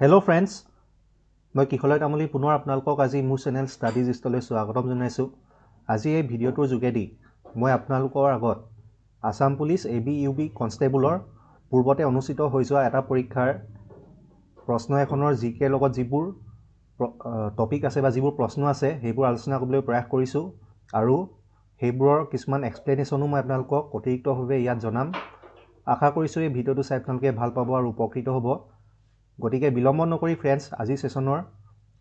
Hello friends, মই কিশলয় তামুলী পুনৰ আপোনালোকক আজি মোৰ চেনেল ষ্টাডিজ ইষ্টলৈ স্বাগতম জনাইছোঁ। আজি এই ভিডিঅ'টোৰ যোগেদি মই আপোনালোকৰ আগত আসাম পুলিচ ABUB কনষ্টেবলৰ পূৰ্বতে অনুষ্ঠিত হৈ যোৱা এটা পৰীক্ষাৰ প্ৰশ্ন এখনৰ জিকেৰ লগত যিবোৰ টপিক আছে বা যিবোৰ প্ৰশ্ন আছে সেইবোৰ আলোচনা কৰিবলৈ প্ৰয়াস কৰিছোঁ আৰু সেইবোৰৰ কিছুমান এক্সপ্লেনেশ্যনো মই আপোনালোকক অতিৰিক্তভাৱে ইয়াত জনাম। আশা কৰিছোঁ এই ভিডিঅ'টো চাই আপোনালোকে ভাল পাব আৰু উপকৃত হ'ব। গতিকে বিলম্ব নকৰি ফ্ৰেণ্ডছ আজি সেশনৰ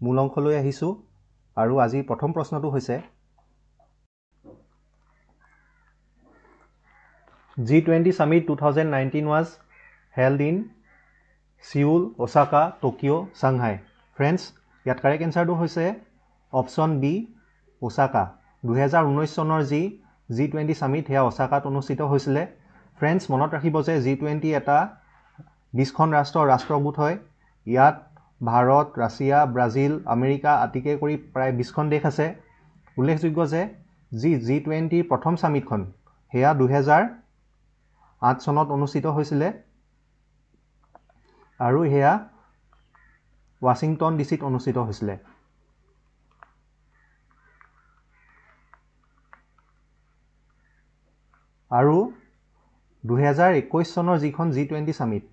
মূল অংশলৈ আহিছোঁ আৰু আজি প্ৰথম প্ৰশ্নটো হৈছে G20 Summit 2019 was held in Seoul, Osaka, Tokyo, Shanghai. Friends ইয়াত কাৰেক্ট এনসাৰটো হৈছে অপশ্যন বি ওসাকা। 2019 চনৰ যি G20 Summit সেয়া ওসাকাত অনুষ্ঠিত হৈছিলে। ফ্ৰেণ্ডছ মনত ৰাখিব যে G20 এটা 20খন ৰাষ্ট্ৰৰ গোট হয়। ইয়াত ভাৰত, ৰাছিয়া, ব্ৰাজিল, আমেৰিকা আদিকে কৰি প্ৰায় 20খন দেশ আছে। উল্লেখযোগ্য যে G20 প্ৰথম সামিটখন সেয়া 2008 চনত অনুষ্ঠিত হৈছিলে আৰু সেয়া ৱাশ্বিংটন ডিচিত অনুষ্ঠিত হৈছিলে। আৰু 2021 চনৰ যিখন G20 সামিট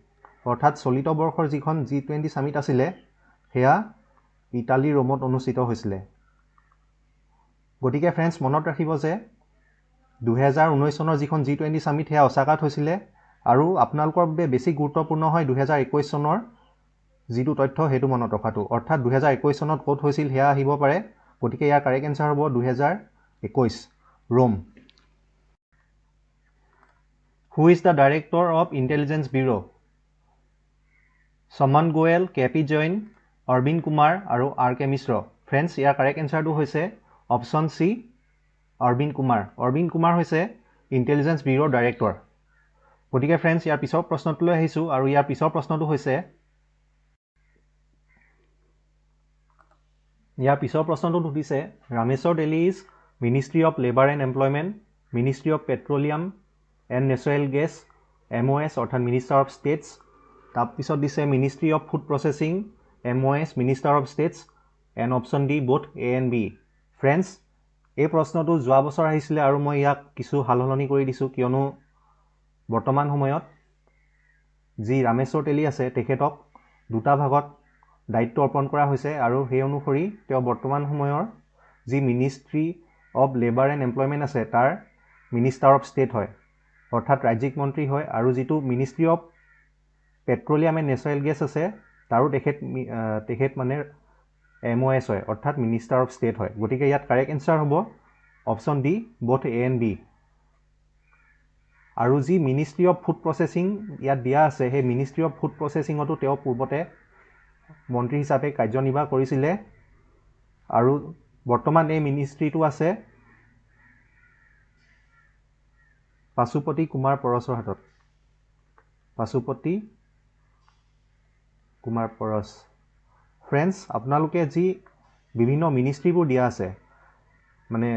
অৰ্থাৎ চলিত বৰ্ষৰ যিখন G20 সামিট আছিলে সেয়া ইটালী ৰোমত অনুষ্ঠিত হৈছিলে। গতিকে ফ্ৰেণ্ডছ মনত ৰাখিব যে 2019 চনৰ যিখন G20 সামিট সেয়া ওসাকাত হৈছিলে আৰু আপোনালোকৰ বাবে বেছি গুৰুত্বপূৰ্ণ হয় 2021 চনৰ যিটো তথ্য সেইটো মনত ৰখাটো, অৰ্থাৎ 2021 চনত ক'ত হৈছিল সেয়া আহিব পাৰে। গতিকে ইয়াৰ কাৰেক্ট এনসাৰ হ'ব 2021 Rome. Who is the Director of Intelligence Bureau? সমন গোয়েল, কেপি জৈন, অৰবিন্দ কুমাৰ আৰু আৰ.কে. মিশ্ৰ। ফ্ৰেণ্ডছ ইয়াৰ কাৰেক্ট এনসাৰটো হৈছে অপশ্যন চি অৰবিন্দ কুমাৰ। অৰবিন্দ কুমাৰ হৈছে ইণ্টেলিজেন্স ব্যুৰোৰ ডাইৰেক্টৰ। গতিকে ফ্ৰেণ্ডছ ইয়াৰ পিছৰ প্ৰশ্নটোলৈ আহিছোঁ আৰু ইয়াৰ পিছৰ প্ৰশ্নটো হৈছে সুধিছে Rameswar Teli is ministry of labour and employment, ministry of petroleum and natural gas, MOS অৰ্থাৎ মিনিষ্টাৰ অফ ষ্টেটছ। তাৰপিছত দিছে ministry of food processing, MOS minister of states, and option D both A and B। Friends এই প্ৰশ্নটো যোৱা বছৰ আহিছিলে আৰু মই ইয়াক কিছু সালসলনি কৰি দিছোঁ, কিয়নো বৰ্তমান সময়ত যি ৰামেশ্বৰ তেলী আছে তেখেতক দুটা ভাগত দায়িত্ব অৰ্পণ কৰা হৈছে আৰু সেই অনুসৰি তেওঁ বৰ্তমান সময়ৰ যি ministry of labour and employment আছে তাৰ মিনিষ্টাৰ অফ ষ্টেট হয়, অৰ্থাৎ ৰাজ্যিক মন্ত্ৰী হয়। আৰু যিটো ministry of petroleum and natural gas আছে তাৰো তেখেত মানে MOS হয়, অৰ্থাৎ মিনিষ্টাৰ অফ ষ্টেট হয়। গতিকে ইয়াত কাৰেক্ট এনসাৰ হ'ব option D both A and B। আৰু যি মিনিষ্ট্ৰী অফ ফুড প্ৰচেছিং ইয়াত দিয়া আছে সেই মিনিষ্ট্ৰী অফ ফুড প্ৰচেছিঙতো তেওঁ পূৰ্বতে মন্ত্ৰী হিচাপে কাৰ্যনিৰ্বাহ কৰিছিলে আৰু বৰ্তমান এই মিনিষ্ট্ৰীটো আছে পাশুপতি কুমাৰ পৰশৰ হাতত। পাশুপতি কুমাৰ পৰশ। ফ্ৰেণ্ডছ আপোনালোকে যি বিভিন্ন মিনিষ্ট্ৰীবোৰ দিয়া আছে মানে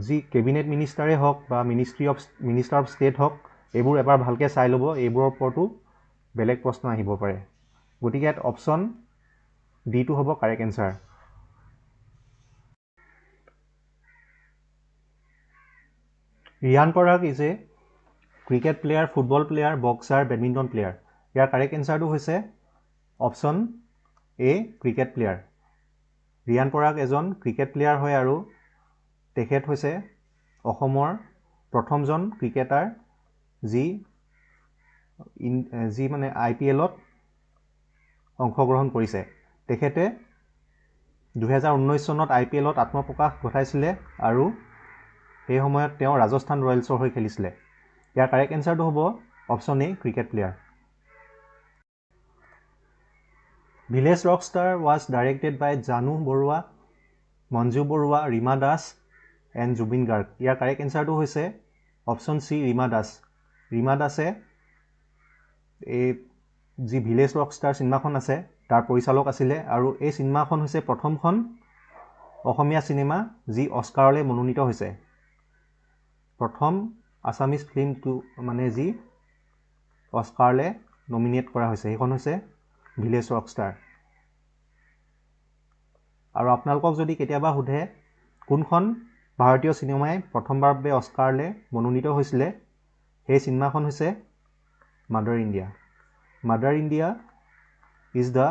যি কেবিনেট মিনিষ্টাৰে হওক বা মিনিষ্টাৰ অফ ষ্টেট হওক এইবোৰ এবাৰ ভালকৈ চাই ল'ব, এইবোৰৰ ওপৰতো বেলেগ প্ৰশ্ন আহিব পাৰে। গতিকে ইয়াত অপশ্যন ডিটো হ'ব correct answer. Riyan Parag is a cricket player, football player, boxer, badminton player. ইয়াৰ কাৰেক্ট এনসাৰটো হৈছে option A cricket player. Riyan Parag এজন ক্ৰিকেট প্লেয়াৰ হয় আৰু তেখেত হৈছে অসমৰ প্ৰথমজন ক্ৰিকেটাৰ যি মানে IPL-ত অংশগ্ৰহণ কৰিছে। তেখেতে 2019 চনত IPL-ত আত্মপ্ৰকাশ ঘটাইছিলে আৰু সেই সময়ত তেওঁ ৰাজস্থান ৰয়েলছৰ হৈ খেলিছিলে। ইয়াৰ কাৰেক্ট এনসাৰটো হ'ব option A cricket player. Village rockstar was directed by Jahnu Barua, Manju Barua, Rima Das and Zubeen Garg. ইয়াৰ কাৰেক্ট এনসাৰটো হৈছে অপশ্যন চি ৰীমা দাস। ৰীমা দাসে এই যি ভিলেজ ৰকষ্টাৰ চিনেমাখন আছে তাৰ পৰিচালক আছিলে আৰু এই চিনেমাখন হৈছে প্ৰথমখন অসমীয়া চিনেমা যি অস্কাৰলৈ মনোনীত হৈছে। প্ৰথম আছামিজ ফিল্মটো মানে যি অস্কাৰলৈ নমিনেট কৰা হৈছে সেইখন হৈছে ভিলেজ ৰকষ্টাৰ। আৰু আপোনালোকক যদি কেতিয়াবা সোধে কোনখন ভাৰতীয় চিনেমাই প্ৰথমবাৰৰ বাবে অস্কাৰলৈ মনোনীত হৈছিলে সেই চিনেমাখন হৈছে Mother India Mother India is the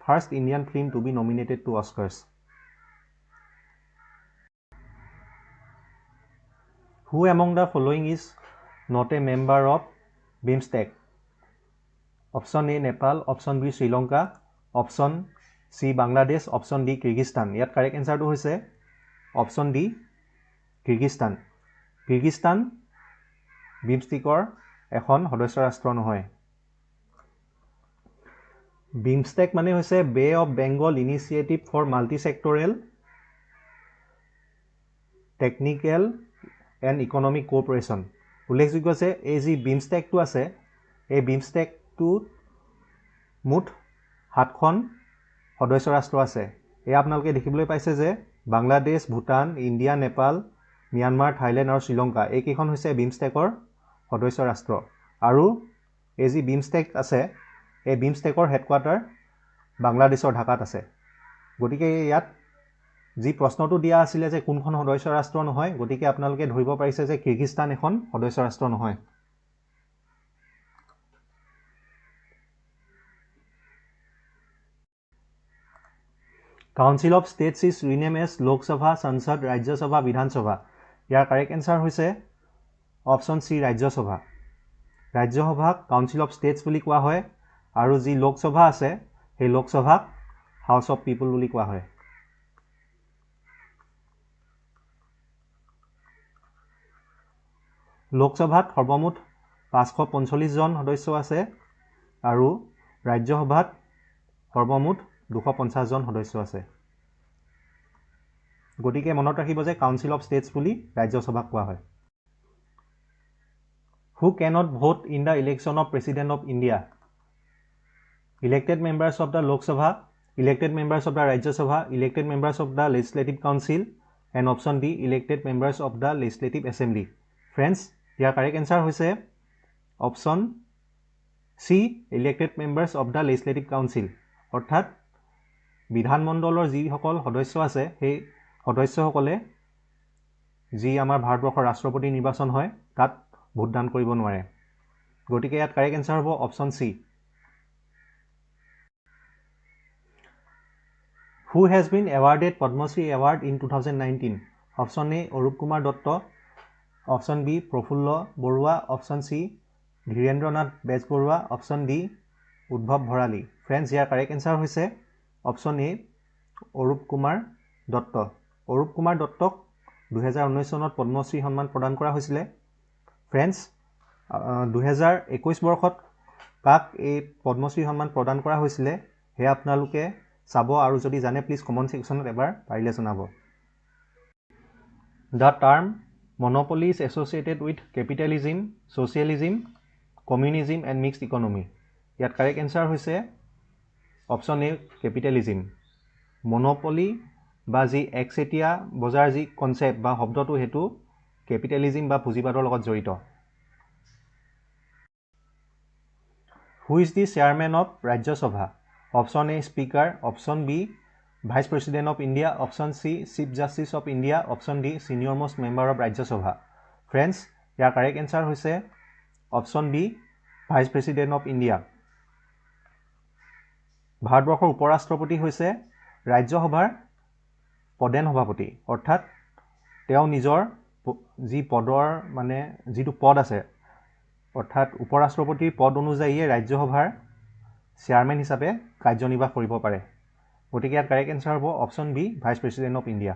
first Indian film to be nominated to Oscars Who among the following is not a member of BIMSTEC? Option A Nepal, Option B Sri Lanka, Option C Bangladesh, Option D Kyrgyzstan. ইয়াত correct এনসাৰটো হৈছে Option D Kyrgyzstan. Kyrgyzstan BIMSTECৰ এখন সদস্য ৰাষ্ট্ৰ নহয়। BIMSTEC মানে হৈছে Bay of Bengal Initiative for Multi-Sectoral Technical and Economic Cooperation. উল্লেখযোগ্য যে এই যি BIMSTECটো আছে এই BIMSTECটো মুঠ 7খন সদস্য ৰাষ্ট্ৰ আছে। এই আপোনালোকে দেখিবলৈ পাইছে যে Bangladesh, Bhutan, India, Nepal, Myanmar, Thailand আৰু শ্ৰীলংকা এইকেইখন হৈছে BIMSTECৰ সদস্য ৰাষ্ট্ৰ। আৰু এই যি BIMSTEC আছে এই BIMSTECৰ হেডকোৱাৰ্টাৰ বাংলাদেশৰ ঢাকাত আছে। গতিকে ইয়াত যি প্ৰশ্নটো দিয়া আছিলে যে কোনখন সদস্য ৰাষ্ট্ৰ নহয় গতিকে আপোনালোকে ধৰিব পাৰিছে যে কিৰ্গিস্তান এখন সদস্য ৰাষ্ট্ৰ নহয়। Council of States is renamed as Lok Sabha, Sansad, Rajya Sabha, Vidhan Sabha. Year correct answer হৈছে অপশ্যন চি ৰাজ্য সভা। ৰাজ্য সভাক কাউন্সিল অফ ষ্টেটছ বুলি কোৱা হয় আৰু যি লোকসভা আছে সেই লোকসভাক হাউচ অফ পিপল বুলি কোৱা হয়। লোকসভাত সৰ্বমুঠ 545 জন সদস্য আছে আৰু ৰাজ্যসভাত সৰ্বমুঠ 250 জন সদস্য আছে। গতিকে মনত ৰাখিব যে কাউন্সিল অফ ষ্টেটছ বুলি ৰাজ্যসভাক কোৱা হয়। Who cannot vote in the election of President of India? Elected members of the Lok Sabha, elected members of the Rajya Sabha, elected members of the Legislative Council, and option D, elected members of the Legislative Assembly. Friends, ইয়াৰ correct answer হৈছে option C, elected members of the Legislative Council. অৰ্থাৎ বিধানমণ্ডলৰ যিসকল সদস্য আছে সেই সদস্যসকলে যি আমাৰ ভাৰতবৰ্ষৰ ৰাষ্ট্ৰপতি নিৰ্বাচন হয় তাত ভোটদান কৰিব নোৱাৰে। গতিকে ইয়াত কাৰেক্ট এনসাৰ হ'ব option C. Who has been awarded Padma Shri Award in 2019? Option A Arup Kumar Dutta, Option B Prafullo Borua, Option C Dhirendranath Bejborua, Option D Udbhav Bharali. Friends, ইয়াৰ কাৰেক্ট এনসাৰ হৈছে option এ অৰূপ কুমাৰ দত্ত। অৰূপ কুমাৰ দত্তক 2019 চনত পদ্মশ্ৰী সন্মান প্ৰদান কৰা হৈছিলে। Friends, 2021 বৰ্ষত কাক এই পদ্মশ্ৰী সন্মান প্ৰদান কৰা হৈছিলে সেয়া আপোনালোকে চাব আৰু যদি জানে প্লিজ কমেণ্ট সেকশ্যনত এবাৰ পাৰিলে জনাব। The term monopoly is associated with capitalism, socialism, communism and mixed economy. ইয়াত কাৰেক্ট এনসাৰ হৈছে অপশ্যন এ কেপিটেলিজিম। মনোপলি বা যি একচেটিয়া বজাৰ যি কনচেপ্ট বা শব্দটো সেইটো কেপিটেলিজিম বা পুঁজিবাদৰ লগত জড়িত। Who is the chairman of Rajya Sabha? Option A Speaker, Option B Vice President of India, Option C Chief Justice of India, Option D Senior Most Member of Rajya Sabha. Friends, ইয়াৰ correct answer হৈছে option B Vice President of India. ভাৰতবৰ্ষৰ উপৰাষ্ট্ৰপতি হৈছে ৰাজ্যসভাৰ প্ৰধান সভাপতি, অৰ্থাৎ তেওঁ নিজৰ যি পদৰ মানে যিটো পদ আছে অৰ্থাৎ উপৰাষ্ট্ৰপতিৰ পদ অনুযায়ী ৰাজ্যসভাৰ চেয়াৰমেন হিচাপে কাৰ্যনিৰ্বাহ কৰিব পাৰে। গতিকে ইয়াৰ কাৰেক্ট এনসাৰ হ'ব option B vice president of India.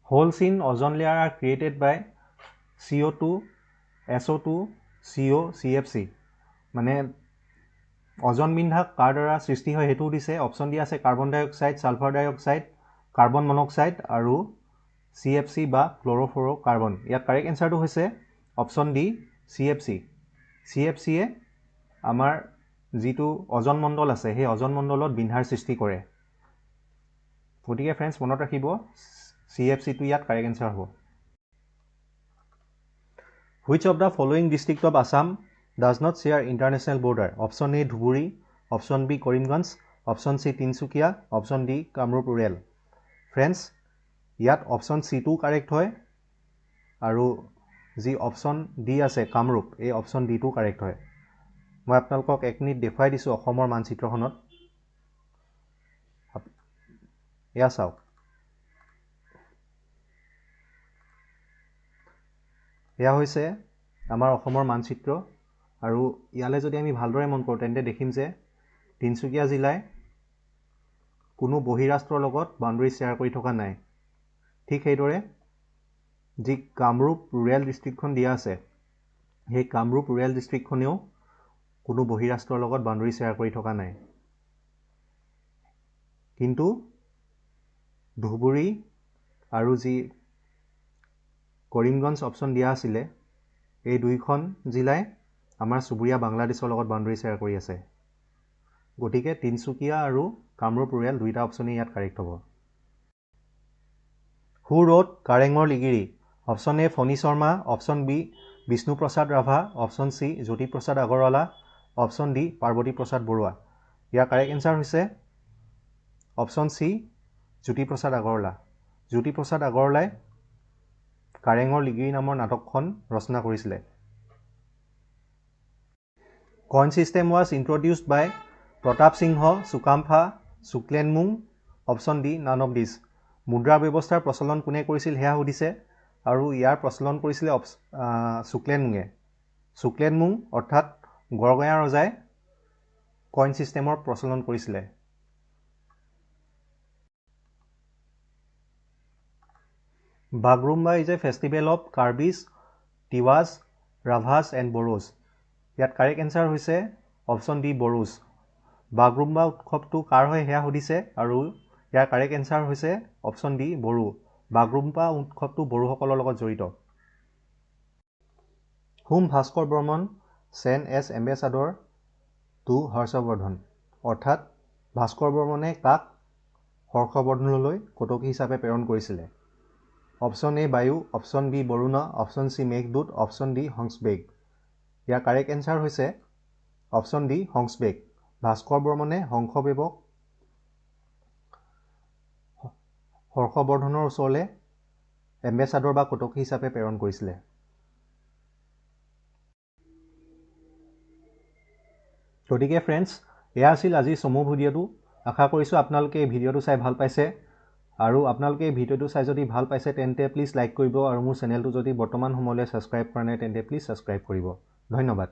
Holes in ozone layer are created by CO2, SO2, CO, CFC. মানে অজন বিন্ধাক কাৰ দ্বাৰা সৃষ্টি হয় সেইটো দিছে। অপশ্যন দিয়া আছে কাৰ্বন ডাই অক্সাইড, ছালফাৰ ডাই অক্সাইড, কাৰ্বন মনক্সাইড আৰু CFC বা ক্লৰ'ফ্ল'ৰ কাৰ্বন। ইয়াত কাৰেক্ট এনসাৰটো হৈছে অপশ্যন ডি CFC। CFCয়ে আমাৰ যিটো অজন মণ্ডল আছে সেই অজন মণ্ডলত বিন্ধাৰ সৃষ্টি কৰে। গতিকে ফ্ৰেণ্ডছ মনত ৰাখিব CFCটো ইয়াত কাৰেক্ট এনসাৰ হ'ব। Which of the following district of Assam does not share international border? Option A Dhuburi, Option B Karimganj, option C Tinsukia, option D Kamrup rural. Friends, ইয়াত অপশ্যন চিটো কাৰেক্ট হয় আৰু যি অপশ্যন ডি আছে কামৰূপ, এই অপশ্যন ডিটো correct হয়। মই আপোনালোকক 1 মিনিট দেখুৱাই দিছোঁ অসমৰ মানচিত্ৰখনত। এয়া চাওক, এয়া হৈছে আমাৰ অসমৰ মানচিত্ৰ আৰু ইয়ালৈ যদি আমি ভালদৰে মন কৰোঁ তেন্তে দেখিম যে তিনিচুকীয়া জিলাই কোনো বহিৰাষ্ট্ৰৰ লগত বাউণ্ডেৰী শ্বেয়াৰ কৰি থকা নাই। ঠিক সেইদৰে যি কামৰূপ ৰুৰেল ডিষ্ট্ৰিক্টখন দিয়া আছে, সেই কামৰূপ ৰুৰেল ডিষ্ট্ৰিক্টখনেও কোনো বহিৰাষ্ট্ৰৰ লগত বাউণ্ডেৰী শ্বেয়াৰ কৰি থকা নাই। কিন্তু ধুবুৰী আৰু যি কৰিমগঞ্জ অপশ্যন দিয়া আছিলে, এই দুইখন জিলাই আমাৰ চুবুৰীয়া বাংলাদেশৰ লগত বাউণ্ডেৰী শ্বেয়াৰ কৰি আছে। গতিকে তিনিচুকীয়া আৰু কামৰূপ ৰুৰেল দুইটা অপশ্যনেই ইয়াত কাৰেক্ট হ'ব। হু ৰোড কাৰেঙৰ Ligiri? Option A Phani Sarma, option B Bishnuprasad Rabha, option C Jyotiprasad Agarwala, option D Parbati Prasad Barua. ইয়াৰ কাৰেক্ট এনচাৰ হৈছে অপশ্যন চি জ্যোতিপ্ৰসাদ আগৰৱালা। জ্যোতিপ্ৰসাদ আগৰৱালাই কাৰেঙৰ লিগিৰি নামৰ নাটকখন ৰচনা কৰিছিলে। Coin system was introduced by Pratap Singha, Sukapha, Suklenmung, option D none of this. মুদ্ৰা ব্যৱস্থাৰ প্ৰচলন কোনে কৰিছিল সেয়া সুধিছে আৰু ইয়াৰ প্ৰচলন কৰিছিলে শুক্লেনমুঙে। শুক্লেনমুং অৰ্থাৎ গড়গঞা ৰজাই কইন চিষ্টেমৰ প্ৰচলন কৰিছিলে। Bagurumba is a festival of Karbis, Tiwas, Rabhas and Bodos. ইয়াত কাৰেক্ট এনচাৰ হৈছে অপশ্যন ডি বড়োজ। বাগৰুম্বা উৎসৱটো কাৰ হয় সেয়া সুধিছে আৰু ইয়াৰ কাৰেক্ট এনচাৰ হৈছে অপশ্যন ডি বড়ো। বাগৰুম্বা উৎসৱটো বড়োসকলৰ লগত জড়িত। Hmm Bhaskar Barman sent as ambassador to Harshavardhan. অৰ্থাৎ ভাস্কৰ বৰ্মনে কাক হৰ্ষবৰ্ধনলৈ কটকী হিচাপে প্ৰেৰণ কৰিছিলে? Option A Vayu, option B Varuna, option C Meghdoot, option D Hamsavega. ইয়াৰ কাৰেক্ট এনচাৰ হৈছে অপশ্যন ডি হংসবেগ। ভাস্কৰ বৰ্মনে হংসবেগক হৰ্ষবৰ্ধনৰ ওচৰলৈ এম্বেছাডৰ বা কটকী হিচাপে প্ৰেৰণ কৰিছিলে। গতিকে ফ্ৰেণ্ডছ, এয়া আছিল আজিৰ চমু ভিডিঅ'টো। আশা কৰিছোঁ আপোনালোকে এই ভিডিঅ'টো চাই ভাল পাইছে আৰু আপোনালোকে এই ভিডিঅ'টো চাই যদি ভাল পাইছে তেন্তে প্লিজ লাইক কৰিব আৰু মোৰ চেনেলটো যদি বৰ্তমান সময়লৈ ছাবস্ক্ৰাইব কৰা নাই তেন্তে প্লিজ ছাবস্ক্ৰাইব কৰিব। ধন্যবাদ।